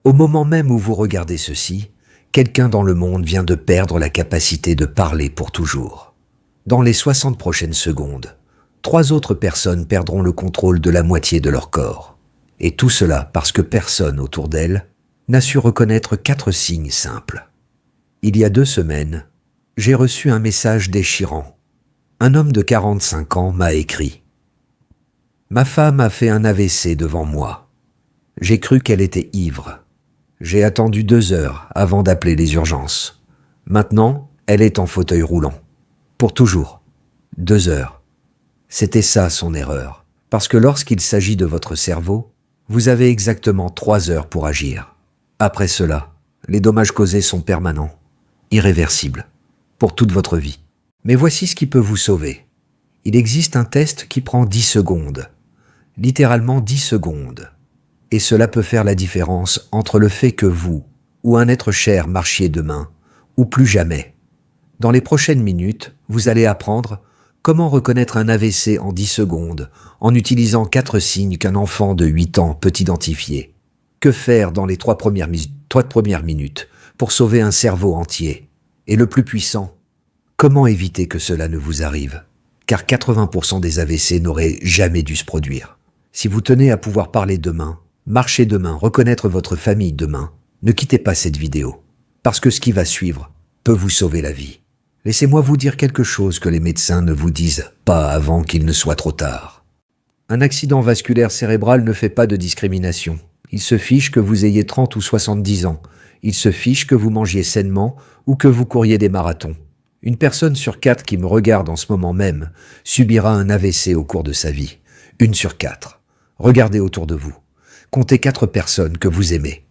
Au moment même où vous regardez ceci, quelqu'un dans le monde vient de perdre la capacité de parler pour toujours. Dans les 60 prochaines secondes, 3 autres personnes perdront le contrôle de la moitié de leur corps. Et tout cela parce que personne autour d'elles n'a su reconnaître 4 signes simples. Il y a 2 semaines, j'ai reçu un message déchirant. Un homme de 45 ans m'a écrit. Ma femme a fait un AVC devant moi. J'ai cru qu'elle était ivre. J'ai attendu 2 heures avant d'appeler les urgences. Maintenant, elle est en fauteuil roulant. Pour toujours. 2 heures. C'était ça son erreur. Parce que lorsqu'il s'agit de votre cerveau, vous avez exactement 3 heures pour agir. Après cela, les dommages causés sont permanents, irréversibles, pour toute votre vie. Mais voici ce qui peut vous sauver. Il existe un test qui prend 10 secondes. Littéralement 10 secondes. Et cela peut faire la différence entre le fait que vous ou un être cher marchiez demain, ou plus jamais. Dans les prochaines minutes, vous allez apprendre comment reconnaître un AVC en 10 secondes en utilisant 4 signes qu'un enfant de 8 ans peut identifier. Que faire dans les 3 premières minutes pour sauver un cerveau entier? Et le plus puissant, comment éviter que cela ne vous arrive? Car 80% des AVC n'auraient jamais dû se produire. Si vous tenez à pouvoir parler demain, marcher demain, reconnaître votre famille demain, ne quittez pas cette vidéo, parce que ce qui va suivre peut vous sauver la vie. Laissez-moi vous dire quelque chose que les médecins ne vous disent pas avant qu'il ne soit trop tard. Un accident vasculaire cérébral ne fait pas de discrimination. Il se fiche que vous ayez 30 ou 70 ans. Il se fiche que vous mangiez sainement ou que vous couriez des marathons. Une personne sur 4 qui me regarde en ce moment même subira un AVC au cours de sa vie. 1 sur 4. Regardez autour de vous. Comptez 4 personnes que vous aimez.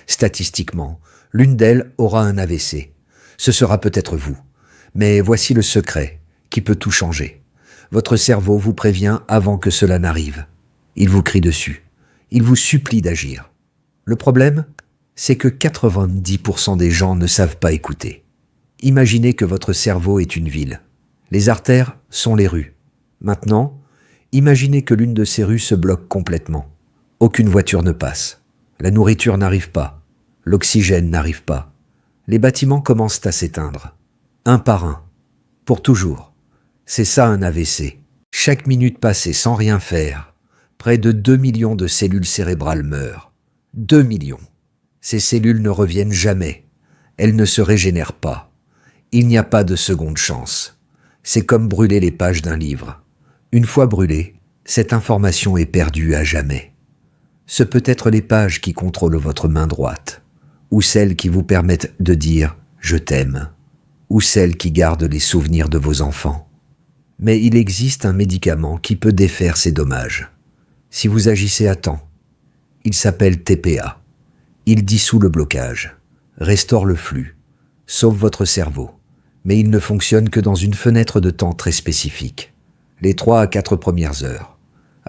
Statistiquement, l'une d'elles aura un AVC. Ce sera peut-être vous. Mais voici le secret qui peut tout changer. Votre cerveau vous prévient avant que cela n'arrive. Il vous crie dessus. Il vous supplie d'agir. Le problème, c'est que 90% des gens ne savent pas écouter. Imaginez que votre cerveau est une ville. Les artères sont les rues. Maintenant, imaginez que l'une de ces rues se bloque complètement. Aucune voiture ne passe. La nourriture n'arrive pas. L'oxygène n'arrive pas. Les bâtiments commencent à s'éteindre. Un par un. Pour toujours. C'est ça un AVC. Chaque minute passée sans rien faire, près de 2 millions de cellules cérébrales meurent. 2 millions. Ces cellules ne reviennent jamais. Elles ne se régénèrent pas. Il n'y a pas de seconde chance. C'est comme brûler les pages d'un livre. Une fois brûlée, cette information est perdue à jamais. Ce peut être les pages qui contrôlent votre main droite, ou celles qui vous permettent de dire « je t'aime », ou celles qui gardent les souvenirs de vos enfants. Mais il existe un médicament qui peut défaire ces dommages. Si vous agissez à temps, il s'appelle TPA. Il dissout le blocage, restaure le flux, sauve votre cerveau, mais il ne fonctionne que dans une fenêtre de temps très spécifique, les 3 à 4 premières heures.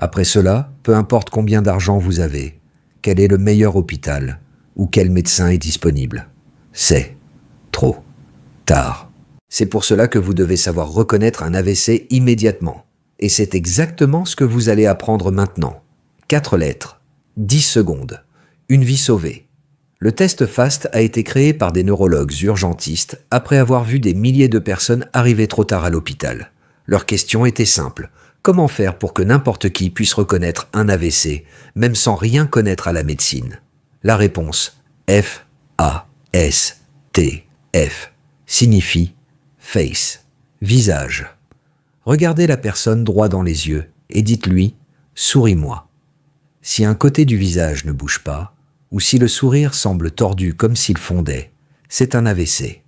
Après cela, peu importe combien d'argent vous avez, quel est le meilleur hôpital ou quel médecin est disponible, c'est trop tard. C'est pour cela que vous devez savoir reconnaître un AVC immédiatement. Et c'est exactement ce que vous allez apprendre maintenant. 4 lettres, 10 secondes, une vie sauvée. Le test FAST a été créé par des neurologues urgentistes après avoir vu des milliers de personnes arriver trop tard à l'hôpital. Leur question était simple. Comment faire pour que n'importe qui puisse reconnaître un AVC, même sans rien connaître à la médecine? La réponse, F-A-S-T-F, signifie face, visage. Regardez la personne droit dans les yeux et dites-lui « souris-moi ». Si un côté du visage ne bouge pas, ou si le sourire semble tordu comme s'il fondait, c'est un AVC.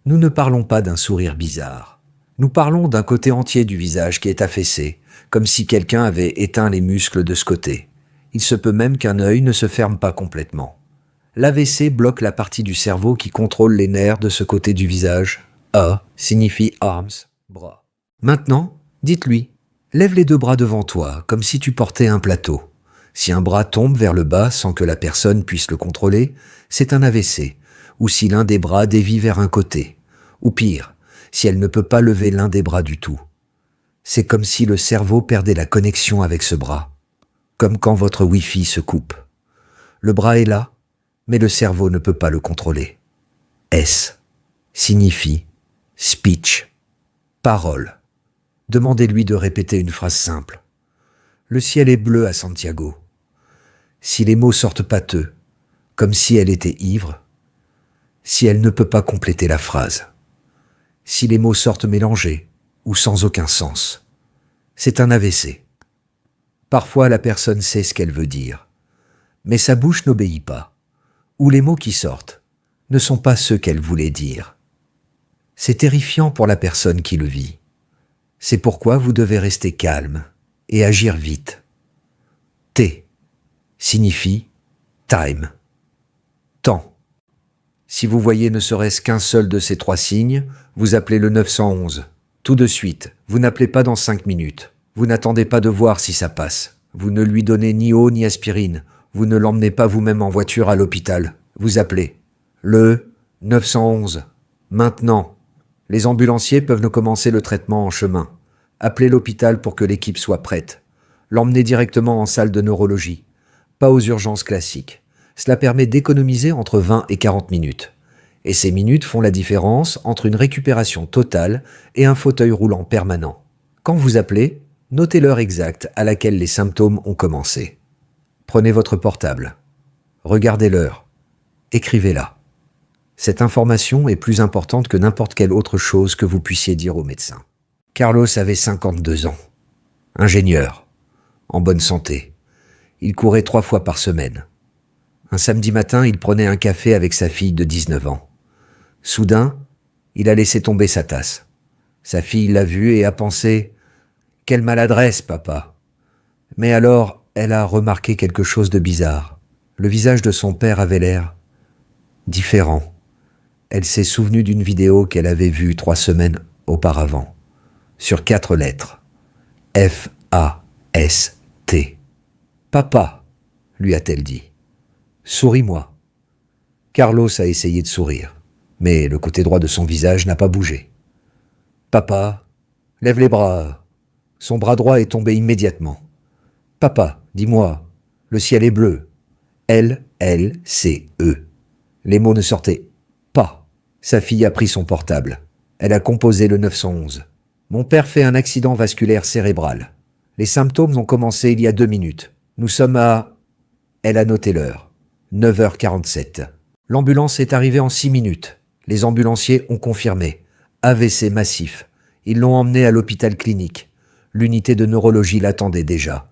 Nous ne parlons pas d'un sourire bizarre. Nous parlons d'un côté entier du visage qui est affaissé, comme si quelqu'un avait éteint les muscles de ce côté. Il se peut même qu'un œil ne se ferme pas complètement. L'AVC bloque la partie du cerveau qui contrôle les nerfs de ce côté du visage. A signifie arms, bras. Maintenant, dites-lui, lève les 2 bras devant toi, comme si tu portais un plateau. Si un bras tombe vers le bas sans que la personne puisse le contrôler, c'est un AVC, ou si l'un des bras dévie vers un côté, ou pire, si elle ne peut pas lever l'un des bras du tout. C'est comme si le cerveau perdait la connexion avec ce bras, comme quand votre Wi-Fi se coupe. Le bras est là, mais le cerveau ne peut pas le contrôler. S signifie speech, parole. Demandez-lui de répéter une phrase simple. Le ciel est bleu à Santiago. Si les mots sortent pâteux, comme si elle était ivre, si elle ne peut pas compléter la phrase, si les mots sortent mélangés ou sans aucun sens, c'est un AVC. Parfois la personne sait ce qu'elle veut dire, mais sa bouche n'obéit pas, ou les mots qui sortent ne sont pas ceux qu'elle voulait dire. C'est terrifiant pour la personne qui le vit. C'est pourquoi vous devez rester calme et agir vite. T signifie time, temps. Si vous voyez ne serait-ce qu'un seul de ces 3 signes, vous appelez le 911. Tout de suite, vous n'appelez pas dans 5 minutes. Vous n'attendez pas de voir si ça passe. Vous ne lui donnez ni eau ni aspirine. Vous ne l'emmenez pas vous-même en voiture à l'hôpital. Vous appelez le 911. Maintenant. Les ambulanciers peuvent ne commencer le traitement en chemin. Appelez l'hôpital pour que l'équipe soit prête. L'emmenez directement en salle de neurologie. Pas aux urgences classiques. Cela permet d'économiser entre 20 et 40 minutes. Et ces minutes font la différence entre une récupération totale et un fauteuil roulant permanent. Quand vous appelez, notez l'heure exacte à laquelle les symptômes ont commencé. Prenez votre portable. Regardez l'heure. Écrivez-la. Cette information est plus importante que n'importe quelle autre chose que vous puissiez dire au médecin. Carlos avait 52 ans. Ingénieur. En bonne santé. Il courait 3 fois par semaine. Un samedi matin, il prenait un café avec sa fille de 19 ans. Soudain, il a laissé tomber sa tasse. Sa fille l'a vu et a pensé « Quelle maladresse, papa !» Mais alors, elle a remarqué quelque chose de bizarre. Le visage de son père avait l'air différent. Elle s'est souvenue d'une vidéo qu'elle avait vue 3 semaines auparavant, sur 4 lettres. F-A-S-T. « Papa !» lui a-t-elle dit. « Souris-moi. » Carlos a essayé de sourire, mais le côté droit de son visage n'a pas bougé. « Papa, lève les bras. » Son bras droit est tombé immédiatement. « Papa, dis-moi, le ciel est bleu. » L-L-C-E. Les mots ne sortaient pas. Sa fille a pris son portable. Elle a composé le 911. « Mon père fait un accident vasculaire cérébral. Les symptômes ont commencé il y a 2 minutes. Nous sommes à... » Elle a noté l'heure. 9h47. L'ambulance est arrivée en 6 minutes. Les ambulanciers ont confirmé. AVC massif. Ils l'ont emmené à l'hôpital clinique. L'unité de neurologie l'attendait déjà.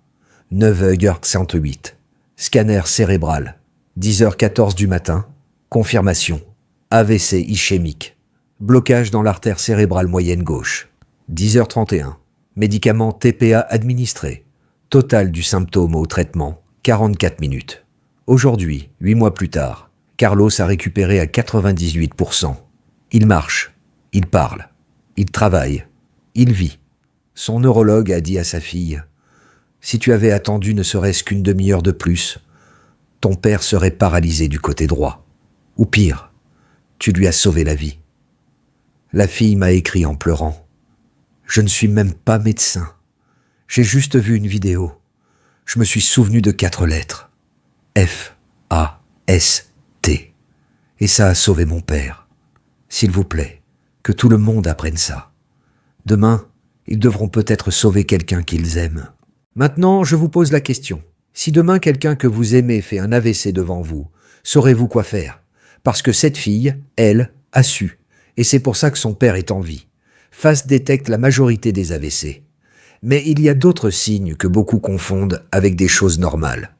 9h108. Scanner cérébral. 10h14 du matin. Confirmation. AVC ischémique. Blocage dans l'artère cérébrale moyenne gauche. 10h31. Médicament TPA administré. Total du symptôme au traitement, 44 minutes. Aujourd'hui, 8 mois plus tard, Carlos a récupéré à 98%. Il marche, il parle, il travaille, il vit. Son neurologue a dit à sa fille « Si tu avais attendu ne serait-ce qu'une demi-heure de plus, ton père serait paralysé du côté droit. Ou pire, tu lui as sauvé la vie. » La fille m'a écrit en pleurant « Je ne suis même pas médecin. J'ai juste vu une vidéo. Je me suis souvenu de 4 lettres. F-A-S-T. Et ça a sauvé mon père. S'il vous plaît, que tout le monde apprenne ça. Demain, ils devront peut-être sauver quelqu'un qu'ils aiment. Maintenant, je vous pose la question. Si demain quelqu'un que vous aimez fait un AVC devant vous, saurez-vous quoi faire? Parce que cette fille, elle, a su. Et c'est pour ça que son père est en vie. FAST détecte la majorité des AVC. Mais il y a d'autres signes que beaucoup confondent avec des choses normales.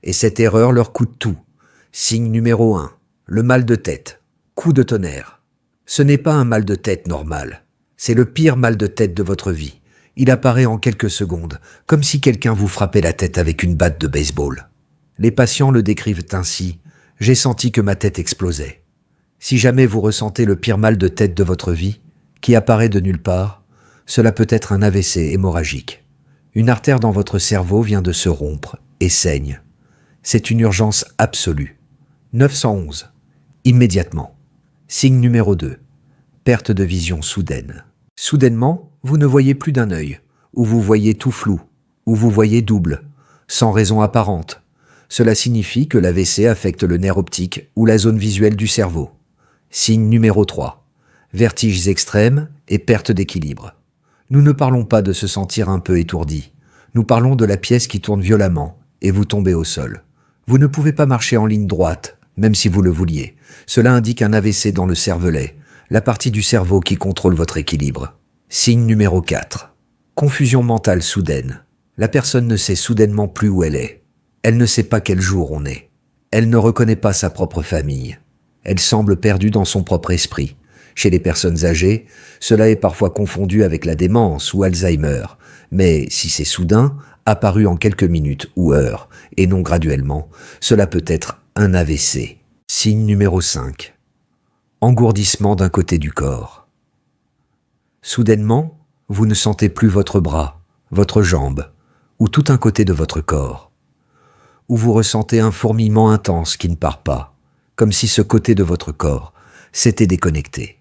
Et cette erreur leur coûte tout. Signe numéro 1, le mal de tête. Coup de tonnerre. Ce n'est pas un mal de tête normal. C'est le pire mal de tête de votre vie. Il apparaît en quelques secondes, comme si quelqu'un vous frappait la tête avec une batte de baseball. Les patients le décrivent ainsi. J'ai senti que ma tête explosait. Si jamais vous ressentez le pire mal de tête de votre vie, qui apparaît de nulle part, cela peut être un AVC hémorragique. Une artère dans votre cerveau vient de se rompre et saigne. C'est une urgence absolue. 911. Immédiatement. Signe numéro 2. Perte de vision soudaine. Soudainement, vous ne voyez plus d'un œil, ou vous voyez tout flou, ou vous voyez double, sans raison apparente. Cela signifie que l'AVC affecte le nerf optique ou la zone visuelle du cerveau. Signe numéro 3. Vertiges extrêmes et perte d'équilibre. Nous ne parlons pas de se sentir un peu étourdi. Nous parlons de la pièce qui tourne violemment et vous tombez au sol. Vous ne pouvez pas marcher en ligne droite, même si vous le vouliez. Cela indique un AVC dans le cervelet, la partie du cerveau qui contrôle votre équilibre. Signe numéro 4. Confusion mentale soudaine. La personne ne sait soudainement plus où elle est. Elle ne sait pas quel jour on est. Elle ne reconnaît pas sa propre famille. Elle semble perdue dans son propre esprit. Chez les personnes âgées, cela est parfois confondu avec la démence ou Alzheimer. Mais si c'est soudain, apparu en quelques minutes ou heures, et non graduellement, cela peut être un AVC. Signe numéro 5. Engourdissement d'un côté du corps. Soudainement, vous ne sentez plus votre bras, votre jambe, ou tout un côté de votre corps. Ou vous ressentez un fourmillement intense qui ne part pas, comme si ce côté de votre corps s'était déconnecté.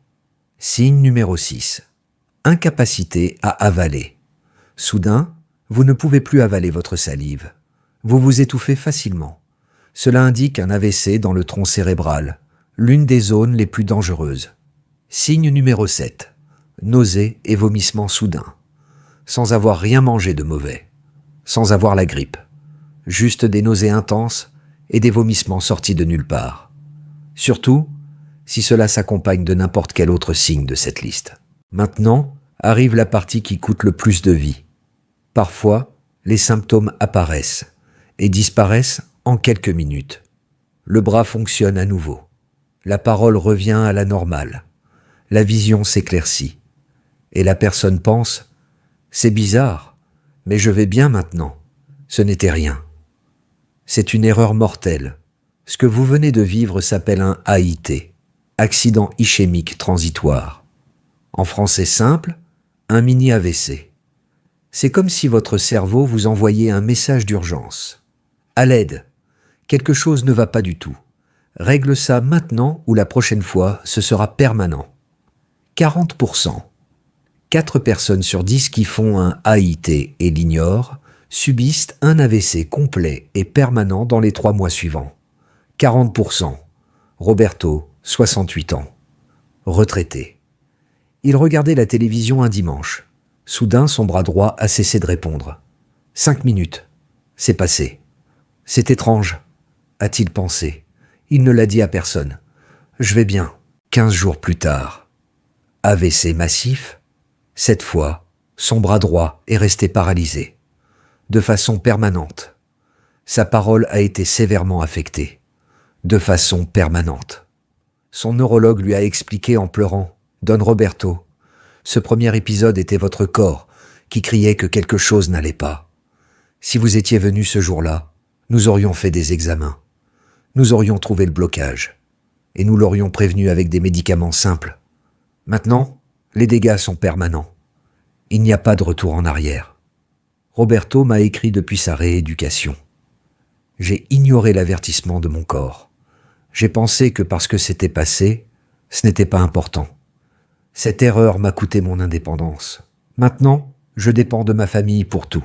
Signe numéro 6. Incapacité à avaler. Soudain, vous ne pouvez plus avaler votre salive. Vous vous étouffez facilement. Cela indique un AVC dans le tronc cérébral, l'une des zones les plus dangereuses. Signe numéro 7. Nausées et vomissements soudains. Sans avoir rien mangé de mauvais. Sans avoir la grippe. Juste des nausées intenses et des vomissements sortis de nulle part. Surtout, si cela s'accompagne de n'importe quel autre signe de cette liste. Maintenant, arrive la partie qui coûte le plus de vie. Parfois, les symptômes apparaissent et disparaissent en quelques minutes. Le bras fonctionne à nouveau. La parole revient à la normale. La vision s'éclaircit. Et la personne pense « C'est bizarre, mais je vais bien maintenant. Ce n'était rien. » C'est une erreur mortelle. Ce que vous venez de vivre s'appelle un AIT, accident ischémique transitoire. En français simple, un mini AVC. C'est comme si votre cerveau vous envoyait un message d'urgence. À l'aide, quelque chose ne va pas du tout. Règle ça maintenant ou la prochaine fois, ce sera permanent. 40%. 4 personnes sur 10 qui font un AIT et l'ignorent subissent un AVC complet et permanent dans les 3 mois suivants. 40%. Roberto, 68 ans. Retraité. Il regardait la télévision un dimanche. Soudain, son bras droit a cessé de répondre. 5 minutes. C'est passé. C'est étrange, a-t-il pensé. Il ne l'a dit à personne. Je vais bien. 15 jours plus tard. AVC massif. Cette fois, son bras droit est resté paralysé. De façon permanente. Sa parole a été sévèrement affectée. De façon permanente. Son neurologue lui a expliqué en pleurant « Don Roberto, ce premier épisode était votre corps qui criait que quelque chose n'allait pas. Si vous étiez venu ce jour-là, nous aurions fait des examens. Nous aurions trouvé le blocage. Et nous l'aurions prévenu avec des médicaments simples. Maintenant, les dégâts sont permanents. Il n'y a pas de retour en arrière. Roberto m'a écrit depuis sa rééducation. J'ai ignoré l'avertissement de mon corps. J'ai pensé que parce que c'était passé, ce n'était pas important. Cette erreur m'a coûté mon indépendance. Maintenant, je dépends de ma famille pour tout.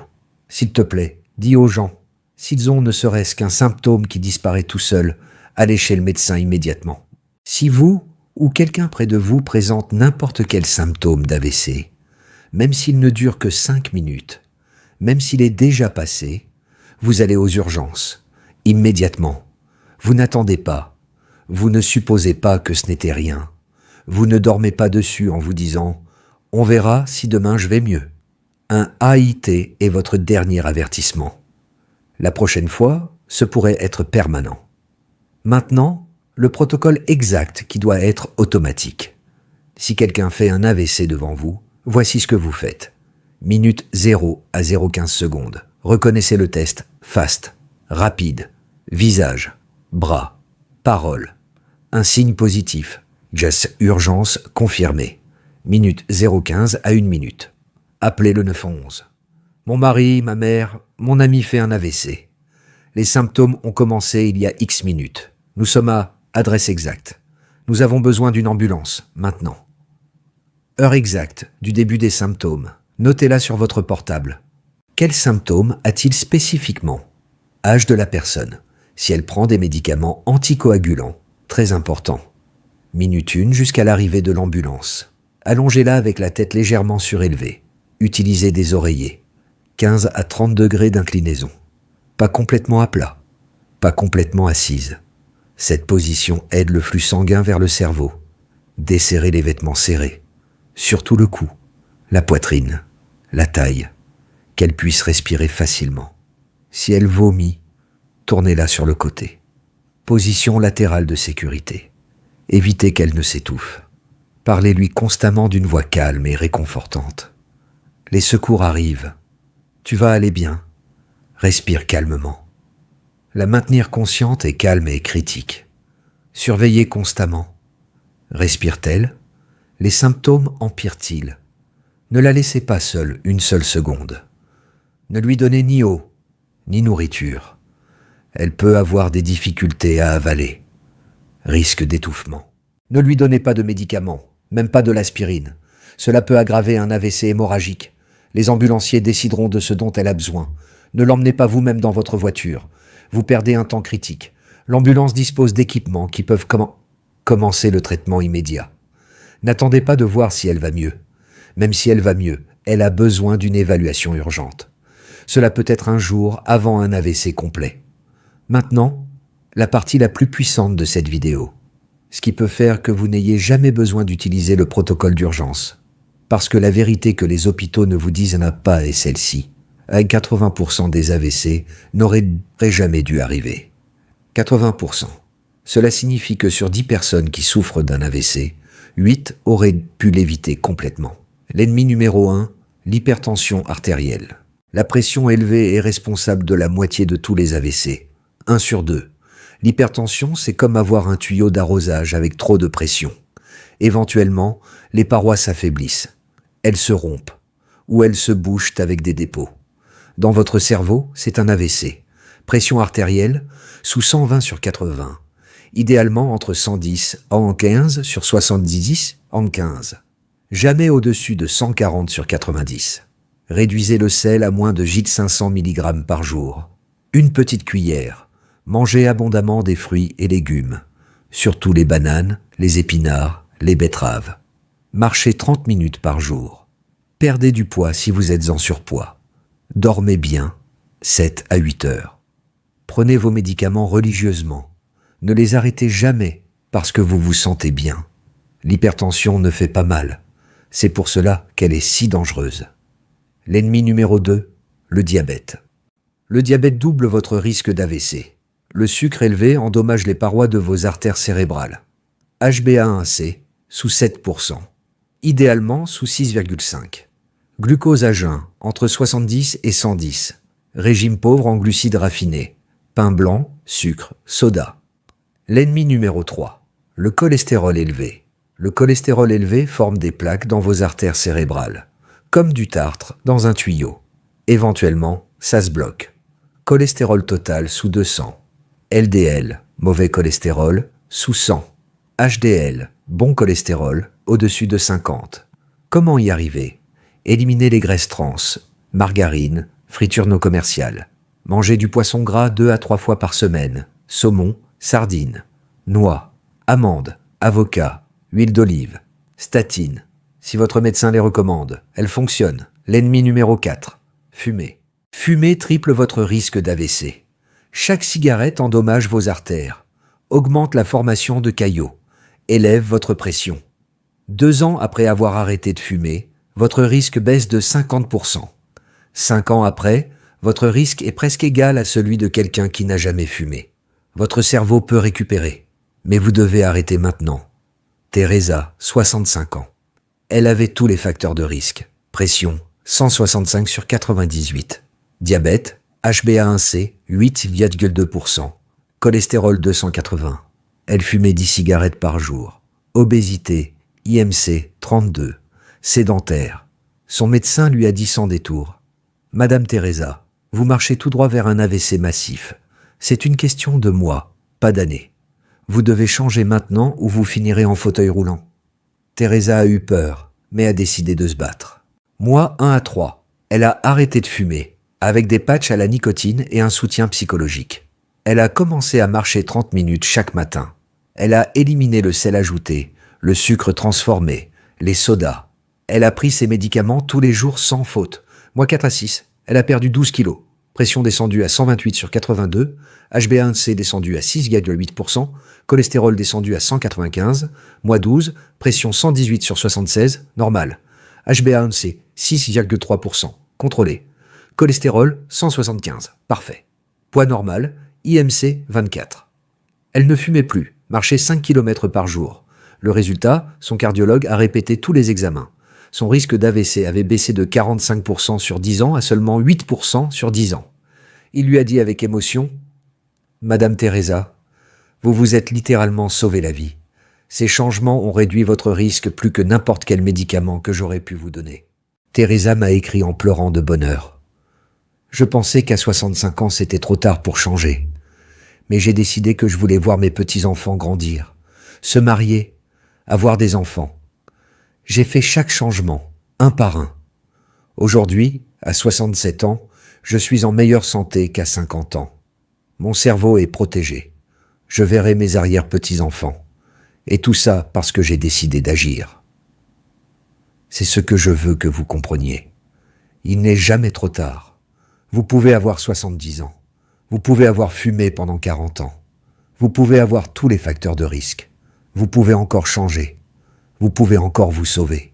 S'il te plaît, dis aux gens, s'ils ont ne serait-ce qu'un symptôme qui disparaît tout seul, allez chez le médecin immédiatement. Si vous ou quelqu'un près de vous présente n'importe quel symptôme d'AVC, même s'il ne dure que 5 minutes, même s'il est déjà passé, vous allez aux urgences, immédiatement. Vous n'attendez pas. Vous ne supposez pas que ce n'était rien. Vous ne dormez pas dessus en vous disant « On verra si demain je vais mieux ». Un AIT est votre dernier avertissement. La prochaine fois, ce pourrait être permanent. Maintenant, le protocole exact qui doit être automatique. Si quelqu'un fait un AVC devant vous, voici ce que vous faites. Minute 0 à 0,15 secondes. Reconnaissez le test FAST, rapide, visage, bras, parole. Un signe positif, geste urgence confirmé. Minute 0,15 à 1 minute. Appelez le 911. Mon mari, ma mère, mon ami fait un AVC. Les symptômes ont commencé il y a X minutes. Nous sommes à adresse exacte. Nous avons besoin d'une ambulance, maintenant. Heure exacte du début des symptômes. Notez-la sur votre portable. Quels symptômes a-t-il spécifiquement? Âge de la personne. Si elle prend des médicaments anticoagulants, très important. Minute 1 jusqu'à l'arrivée de l'ambulance. Allongez-la avec la tête légèrement surélevée. Utilisez des oreillers. 15 à 30 degrés d'inclinaison. Pas complètement à plat. Pas complètement assise. Cette position aide le flux sanguin vers le cerveau. Desserrez les vêtements serrés. Surtout le cou, la poitrine, la taille. Qu'elle puisse respirer facilement. Si elle vomit, tournez-la sur le côté. Position latérale de sécurité. Évitez qu'elle ne s'étouffe. Parlez-lui constamment d'une voix calme et réconfortante. Les secours arrivent. Tu vas aller bien. Respire calmement. La maintenir consciente et calme est critique. Surveillez constamment. Respire-t-elle? Les symptômes empirent-ils? Ne la laissez pas seule une seule seconde. Ne lui donnez ni eau, ni nourriture. Elle peut avoir des difficultés à avaler. Risque d'étouffement. Ne lui donnez pas de médicaments, même pas de l'aspirine. Cela peut aggraver un AVC hémorragique. Les ambulanciers décideront de ce dont elle a besoin. Ne l'emmenez pas vous-même dans votre voiture. Vous perdez un temps critique. L'ambulance dispose d'équipements qui peuvent commencer le traitement immédiat. N'attendez pas de voir si elle va mieux. Même si elle va mieux, elle a besoin d'une évaluation urgente. Cela peut être un jour avant un AVC complet. Maintenant, la partie la plus puissante de cette vidéo. Ce qui peut faire que vous n'ayez jamais besoin d'utiliser le protocole d'urgence. Parce que la vérité que les hôpitaux ne vous disent pas est celle-ci. Avec 80% des AVC n'auraient jamais dû arriver. 80%. Cela signifie que sur 10 personnes qui souffrent d'un AVC, 8 auraient pu l'éviter complètement. L'ennemi numéro 1, l'hypertension artérielle. La pression élevée est responsable de la moitié de tous les AVC. 1 sur 2. L'hypertension, c'est comme avoir un tuyau d'arrosage avec trop de pression. Éventuellement, les parois s'affaiblissent. Elles se rompent, ou elles se bouchent avec des dépôts. Dans votre cerveau, c'est un AVC. Pression artérielle, sous 120 sur 80. Idéalement entre 110 en 15 sur 70 en 15. Jamais au-dessus de 140 sur 90. Réduisez le sel à moins de 500 mg par jour. Une petite cuillère. Mangez abondamment des fruits et légumes. Surtout les bananes, les épinards, les betteraves. Marchez 30 minutes par jour. Perdez du poids si vous êtes en surpoids. Dormez bien, 7 à 8 heures. Prenez vos médicaments religieusement. Ne les arrêtez jamais parce que vous vous sentez bien. L'hypertension ne fait pas mal. C'est pour cela qu'elle est si dangereuse. L'ennemi numéro 2, le diabète. Le diabète double votre risque d'AVC. Le sucre élevé endommage les parois de vos artères cérébrales. HbA1c, sous 7%. Idéalement sous 6,5. Glucose à jeun, entre 70 et 110. Régime pauvre en glucides raffinés. Pain blanc, sucre, soda. L'ennemi numéro 3, le cholestérol élevé. Le cholestérol élevé forme des plaques dans vos artères cérébrales, comme du tartre dans un tuyau. Éventuellement, ça se bloque. Cholestérol total sous 200. LDL, mauvais cholestérol, sous 100. HDL, bon cholestérol, au-dessus de 50. Comment y arriver? Éliminez les graisses trans, margarine, friture non commerciale. Mangez du poisson gras 2 à 3 fois par semaine, saumon, sardines, noix, amandes, avocats, huile d'olive, statines. Si votre médecin les recommande, elles fonctionnent. L'ennemi numéro 4, fumer. Fumer triple votre risque d'AVC. Chaque cigarette endommage vos artères, augmente la formation de caillots, élève votre pression. 2 ans après avoir arrêté de fumer, votre risque baisse de 50%. 5 ans après, votre risque est presque égal à celui de quelqu'un qui n'a jamais fumé. Votre cerveau peut récupérer, mais vous devez arrêter maintenant. Teresa, 65 ans. Elle avait tous les facteurs de risque. Pression, 165 sur 98. Diabète, HbA1c, 8,2%. Cholestérol 280. Elle fumait 10 cigarettes par jour. Obésité, IMC, 32. Sédentaire. Son médecin lui a dit sans détour. Madame Teresa, vous marchez tout droit vers un AVC massif. C'est une question de mois, pas d'années. Vous devez changer maintenant ou vous finirez en fauteuil roulant. Teresa a eu peur, mais a décidé de se battre. Mois 1 à 3, elle a arrêté de fumer, avec des patchs à la nicotine et un soutien psychologique. Elle a commencé à marcher 30 minutes chaque matin. Elle a éliminé le sel ajouté, le sucre transformé, les sodas. Elle a pris ses médicaments tous les jours sans faute. Mois 4 à 6, elle a perdu 12 kilos. Pression descendue à 128 sur 82, HbA1c descendu à 6,8%, cholestérol descendu à 195, mois 12, pression 118 sur 76, normal. HbA1c 6,3%, contrôlé. Cholestérol 175, parfait. Poids normal, IMC 24. Elle ne fumait plus, marchait 5 km par jour. Le résultat, son cardiologue a répété tous les examens. Son risque d'AVC avait baissé de 45% sur 10 ans à seulement 8% sur 10 ans. Il lui a dit avec émotion « Madame Teresa, vous vous êtes littéralement sauvé la vie. Ces changements ont réduit votre risque plus que n'importe quel médicament que j'aurais pu vous donner. » Teresa m'a écrit en pleurant de bonheur. Je pensais qu'à 65 ans c'était trop tard pour changer. Mais j'ai décidé que je voulais voir mes petits-enfants grandir, se marier, avoir des enfants. J'ai fait chaque changement, un par un. Aujourd'hui, à 67 ans, je suis en meilleure santé qu'à 50 ans. Mon cerveau est protégé. Je verrai mes arrière-petits-enfants. Et tout ça parce que j'ai décidé d'agir. C'est ce que je veux que vous compreniez. Il n'est jamais trop tard. Vous pouvez avoir 70 ans. Vous pouvez avoir fumé pendant 40 ans. Vous pouvez avoir tous les facteurs de risque. Vous pouvez encore changer. Vous pouvez encore vous sauver.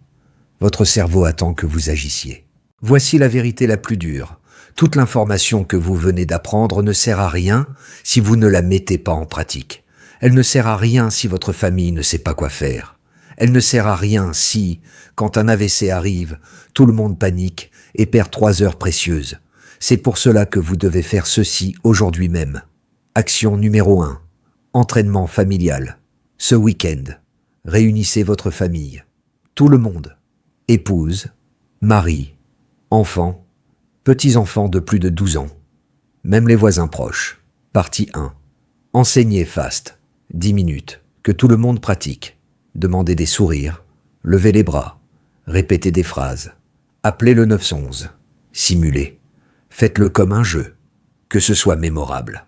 Votre cerveau attend que vous agissiez. Voici la vérité la plus dure. Toute l'information que vous venez d'apprendre ne sert à rien si vous ne la mettez pas en pratique. Elle ne sert à rien si votre famille ne sait pas quoi faire. Elle ne sert à rien si, quand un AVC arrive, tout le monde panique et perd 3 heures précieuses. C'est pour cela que vous devez faire ceci aujourd'hui même. Action numéro 1. Entraînement familial. Ce week-end, réunissez votre famille. Tout le monde. Épouse, mari, enfants, petits-enfants de plus de 12 ans. Même les voisins proches. Partie 1. Enseignez FAST. 10 minutes. Que tout le monde pratique. Demandez des sourires. Levez les bras. Répétez des phrases. Appelez le 911. Simulez. Faites-le comme un jeu. Que ce soit mémorable.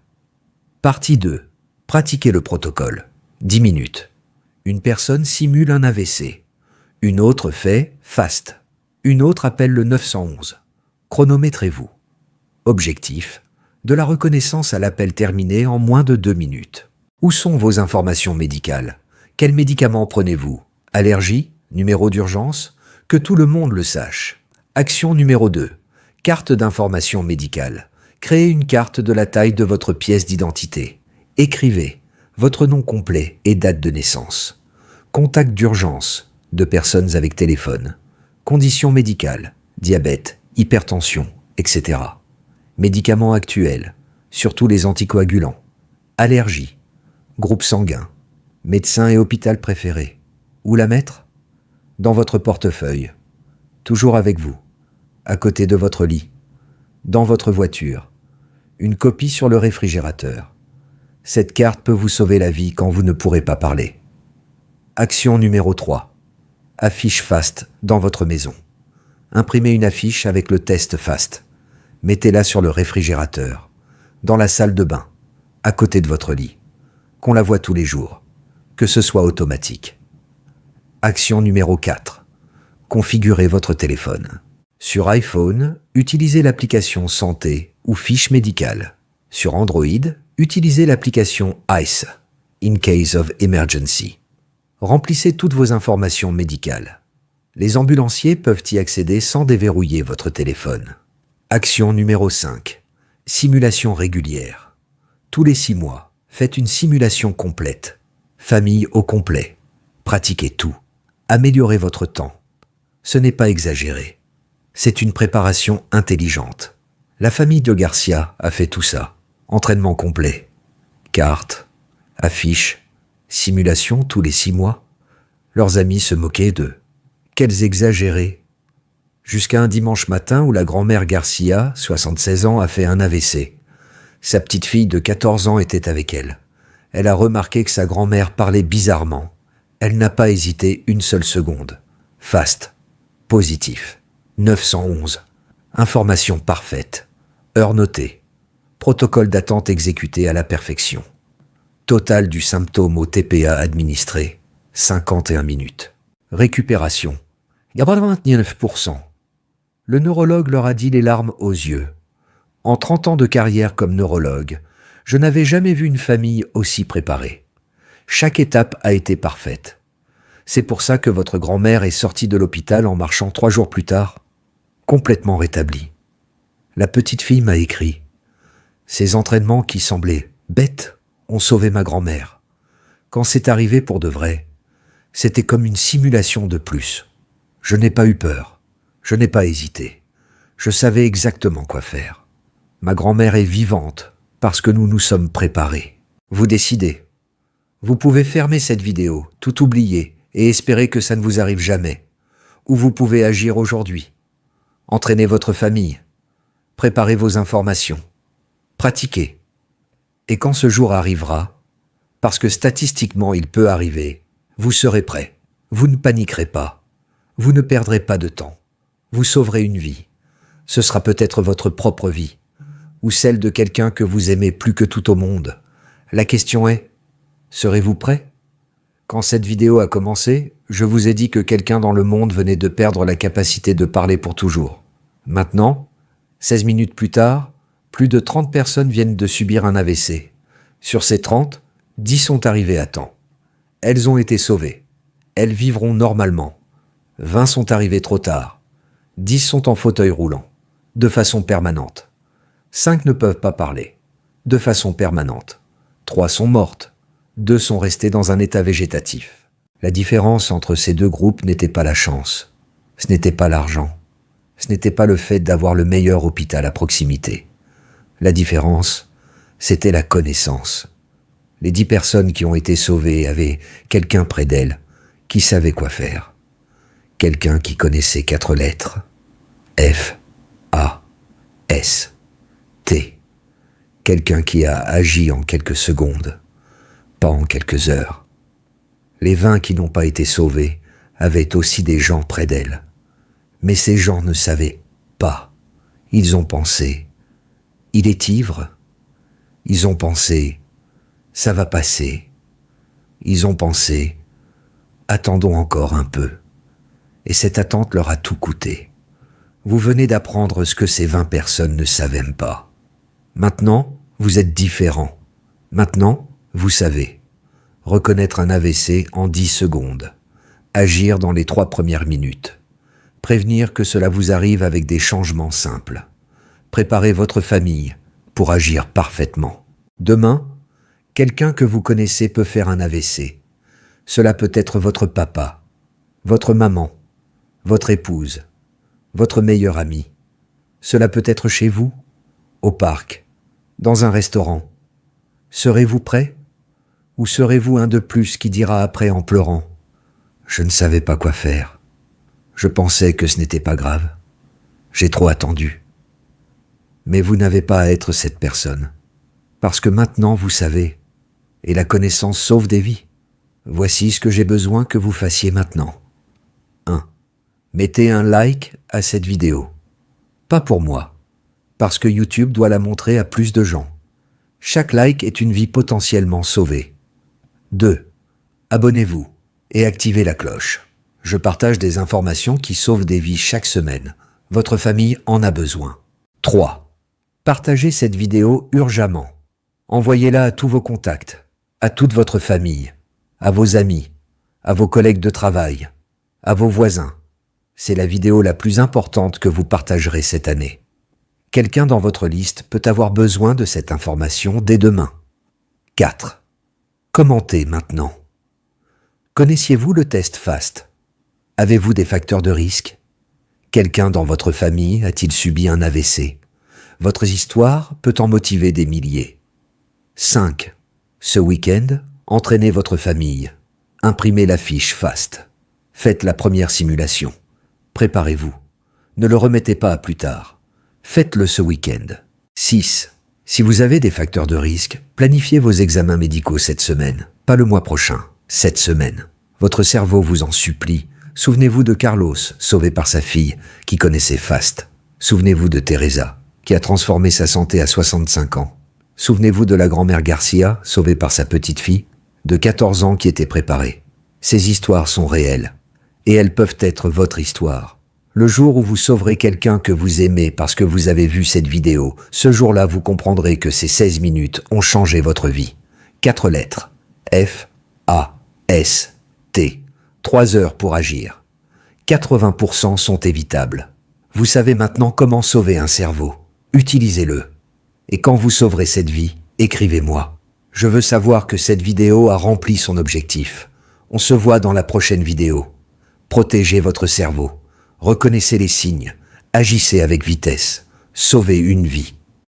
Partie 2. Pratiquez le protocole. 10 minutes. Une personne simule un AVC. Une autre fait FAST. Une autre appelle le 911. Chronométrez-vous. Objectif. De la reconnaissance à l'appel terminé en moins de 2 minutes. Où sont vos informations médicales? Quels médicaments prenez-vous? Allergie? Numéro d'urgence? Que tout le monde le sache. Action numéro 2. Carte d'information médicale. Créez une carte de la taille de votre pièce d'identité. Écrivez votre nom complet et date de naissance. Contact d'urgence de personnes avec téléphone. Conditions médicales, diabète, hypertension, etc. Médicaments actuels, surtout les anticoagulants. Allergies, groupe sanguin, médecin et hôpital préféré. Où la mettre? Dans votre portefeuille. Toujours avec vous. À côté de votre lit. Dans votre voiture. Une copie sur le réfrigérateur. Cette carte peut vous sauver la vie quand vous ne pourrez pas parler. Action numéro 3. Affiche FAST dans votre maison. Imprimez une affiche avec le test FAST. Mettez-la sur le réfrigérateur, dans la salle de bain, à côté de votre lit. Qu'on la voit tous les jours. Que ce soit automatique. Action numéro 4. Configurez votre téléphone. Sur iPhone, utilisez l'application Santé ou Fiche médicale. Sur Android, utilisez l'application ICE, In Case of Emergency. Remplissez toutes vos informations médicales. Les ambulanciers peuvent y accéder sans déverrouiller votre téléphone. Action numéro 5. Simulation régulière. Tous les 6 mois, faites une simulation complète. Famille au complet. Pratiquez tout. Améliorez votre temps. Ce n'est pas exagéré. C'est une préparation intelligente. La famille de Garcia a fait tout ça. Entraînement complet. Cartes, affiches, simulation tous les 6 mois. Leurs amis se moquaient d'eux. Quels exagérés. Jusqu'à un dimanche matin où la grand-mère Garcia, 76 ans, a fait un AVC. Sa petite fille de 14 ans était avec elle. Elle a remarqué que sa grand-mère parlait bizarrement. Elle n'a pas hésité une seule seconde. FAST. Positif. 911. Information parfaite. Heure notée. Protocole d'attente exécuté à la perfection. Total du symptôme au TPA administré, 51 minutes. Récupération, 99%. Le neurologue leur a dit les larmes aux yeux. En 30 ans de carrière comme neurologue, je n'avais jamais vu une famille aussi préparée. Chaque étape a été parfaite. C'est pour ça que votre grand-mère est sortie de l'hôpital en marchant 3 jours plus tard, complètement rétablie. La petite fille m'a écrit. Ces entraînements qui semblaient bêtes ont sauvé ma grand-mère. Quand c'est arrivé pour de vrai, c'était comme une simulation de plus. Je n'ai pas eu peur. Je n'ai pas hésité. Je savais exactement quoi faire. Ma grand-mère est vivante parce que nous nous sommes préparés. Vous décidez. Vous pouvez fermer cette vidéo, tout oublier et espérer que ça ne vous arrive jamais. Ou vous pouvez agir aujourd'hui. Entraînez votre famille. Préparez vos informations. Pratiquez. Et quand ce jour arrivera, parce que statistiquement il peut arriver, vous serez prêt. Vous ne paniquerez pas. Vous ne perdrez pas de temps. Vous sauverez une vie. Ce sera peut-être votre propre vie, ou celle de quelqu'un que vous aimez plus que tout au monde. La question est, serez-vous prêt ? Quand cette vidéo a commencé, je vous ai dit que quelqu'un dans le monde venait de perdre la capacité de parler pour toujours. Maintenant, 16 minutes plus tard, plus de 30 personnes viennent de subir un AVC. Sur ces 30, 10 sont arrivées à temps. Elles ont été sauvées. Elles vivront normalement. 20 sont arrivées trop tard. 10 sont en fauteuil roulant, de façon permanente. 5 ne peuvent pas parler, de façon permanente. 3 sont mortes. 2 sont restées dans un état végétatif. La différence entre ces deux groupes n'était pas la chance. Ce n'était pas l'argent. Ce n'était pas le fait d'avoir le meilleur hôpital à proximité. La différence, c'était la connaissance. Les 10 personnes qui ont été sauvées avaient quelqu'un près d'elles qui savait quoi faire. Quelqu'un qui connaissait 4 lettres. F, A, S, T. Quelqu'un qui a agi en quelques secondes, pas en quelques heures. Les 20 qui n'ont pas été sauvés avaient aussi des gens près d'elles. Mais ces gens ne savaient pas. Ils ont pensé, il est ivre. Ils ont pensé, ça va passer. Ils ont pensé, attendons encore un peu. Et cette attente leur a tout coûté. Vous venez d'apprendre ce que ces 20 personnes ne savaient même pas. Maintenant, vous êtes différents. Maintenant, vous savez. Reconnaître un AVC en 10 secondes. Agir dans les 3 premières minutes. Prévenir que cela vous arrive avec des changements simples. Préparez votre famille pour agir parfaitement. Demain, quelqu'un que vous connaissez peut faire un AVC. Cela peut être votre papa, votre maman, votre épouse, votre meilleur ami. Cela peut être chez vous, au parc, dans un restaurant. Serez-vous prêt ? Ou serez-vous un de plus qui dira après en pleurant « Je ne savais pas quoi faire. Je pensais que ce n'était pas grave. J'ai trop attendu. » Mais vous n'avez pas à être cette personne. Parce que maintenant vous savez, et la connaissance sauve des vies. Voici ce que j'ai besoin que vous fassiez maintenant. 1. Mettez un like à cette vidéo. Pas pour moi, parce que YouTube doit la montrer à plus de gens. Chaque like est une vie potentiellement sauvée. 2. Abonnez-vous et activez la cloche. Je partage des informations qui sauvent des vies chaque semaine. Votre famille en a besoin. 3. Partagez cette vidéo urgemment. Envoyez-la à tous vos contacts, à toute votre famille, à vos amis, à vos collègues de travail, à vos voisins. C'est la vidéo la plus importante que vous partagerez cette année. Quelqu'un dans votre liste peut avoir besoin de cette information dès demain. 4. Commentez maintenant. Connaissiez-vous le test FAST ? Avez-vous des facteurs de risque ? Quelqu'un dans votre famille a-t-il subi un AVC ? Votre histoire peut en motiver des milliers. 5. Ce week-end, entraînez votre famille. Imprimez la fiche FAST. Faites la première simulation. Préparez-vous. Ne le remettez pas à plus tard. Faites-le ce week-end. 6. Si vous avez des facteurs de risque, planifiez vos examens médicaux cette semaine, pas le mois prochain, cette semaine. Votre cerveau vous en supplie. Souvenez-vous de Carlos, sauvé par sa fille, qui connaissait FAST. Souvenez-vous de Teresa. qui a transformé sa santé à 65 ans. Souvenez-vous de la grand-mère Garcia, sauvée par sa petite fille, de 14 ans qui était préparée. Ces histoires sont réelles, et elles peuvent être votre histoire. Le jour où vous sauverez quelqu'un que vous aimez parce que vous avez vu cette vidéo, ce jour-là vous comprendrez que ces 16 minutes ont changé votre vie. 4 lettres. F, A, S, T. 3 heures pour agir. 80% sont évitables. Vous savez maintenant comment sauver un cerveau. Utilisez-le. Et quand vous sauverez cette vie, écrivez-moi. Je veux savoir que cette vidéo a rempli son objectif. On se voit dans la prochaine vidéo. Protégez votre cerveau. Reconnaissez les signes. Agissez avec vitesse. Sauvez une vie.